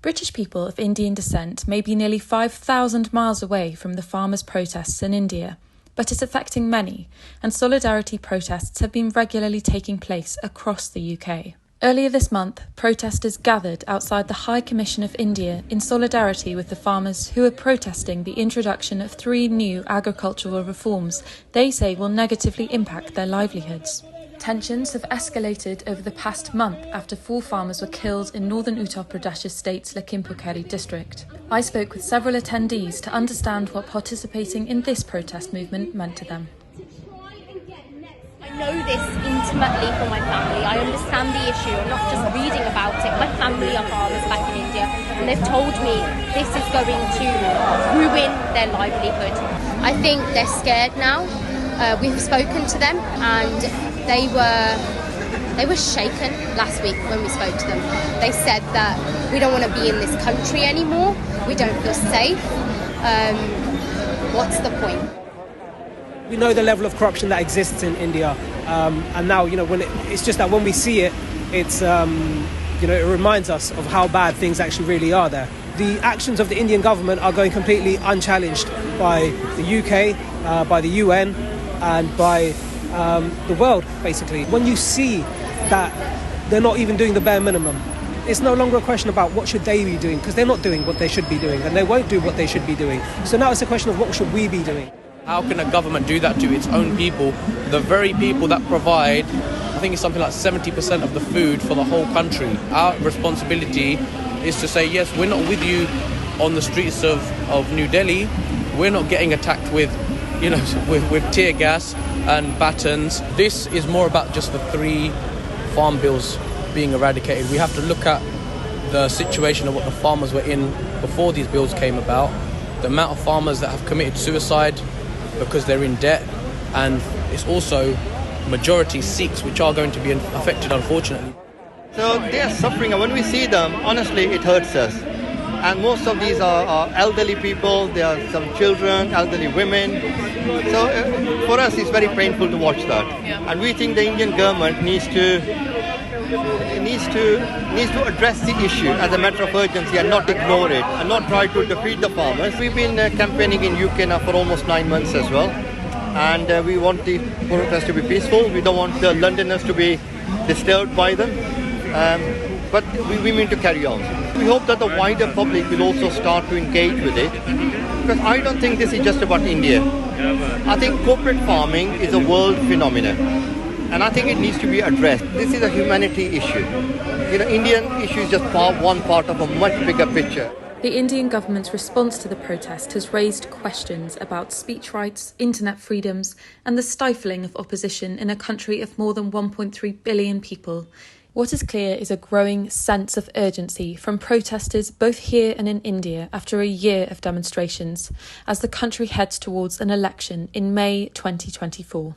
British people of Indian descent may be nearly 5,000 miles away from the farmers' protests in India, but it's affecting many, and solidarity protests have been regularly taking place across the UK. Earlier this month, protesters gathered outside the High Commission of India in solidarity with the farmers who are protesting the introduction of 3 new agricultural reforms they say will negatively impact their livelihoods. Tensions have escalated over the past month after 4 farmers were killed in northern Uttar Pradesh state's Lakhimpur Kheri district. I spoke with several attendees to understand what participating in this protest movement meant to them. I know this intimately from my family. I understand the issue. I'm not just reading about it. My family are farmers back in India, and they've told me this is going to ruin their livelihood. I think they're scared now. We've spoken to them, and they were shaken last week when we spoke to them. They said that we don't want to be in this country anymore. We don't feel safe. What's the point? We know the level of corruption that exists in India, and now it's just that when we see it, it's it reminds us of how bad things actually really are there. The actions of the Indian government are going completely unchallenged by the UK, by the UN, and by the world, basically. When you see that they're not even doing the bare minimum, it's no longer a question about what should they be doing, because they're not doing what they should be doing, and they won't do what they should be doing. So now it's a question of what should we be doing. How can a government do that to its own people, the very people that provide, I think it's something like 70% of the food for the whole country? Our responsibility is to say, yes, we're not with you on the streets of New Delhi. We're not getting attacked with tear gas and batons. This is more about just the 3 farm bills being eradicated. We have to look at the situation of what the farmers were in before these bills came about, the amount of farmers that have committed suicide because they're in debt, and it's also majority Sikhs which are going to be affected, unfortunately. So they are suffering, and when we see them, honestly, it hurts us. And most of these are elderly people, there are some children, elderly women. So for us, it's very painful to watch that. And we think the Indian government needs to address the issue as a matter of urgency and not ignore it and not try to defeat the farmers. We've been campaigning in UK now for almost 9 months as well. And we want the protest to be peaceful. We don't want the Londoners to be disturbed by them. But we mean to carry on. We hope that the wider public will also start to engage with it, because I don't think this is just about India. I think corporate farming is a world phenomenon, and I think it needs to be addressed. This is a humanity issue. Indian issue is just one part of a much bigger picture. The Indian government's response to the protest has raised questions about speech rights, internet freedoms, and the stifling of opposition in a country of more than 1.3 billion people. What is clear is a growing sense of urgency from protesters both here and in India after a year of demonstrations, as the country heads towards an election in May 2024.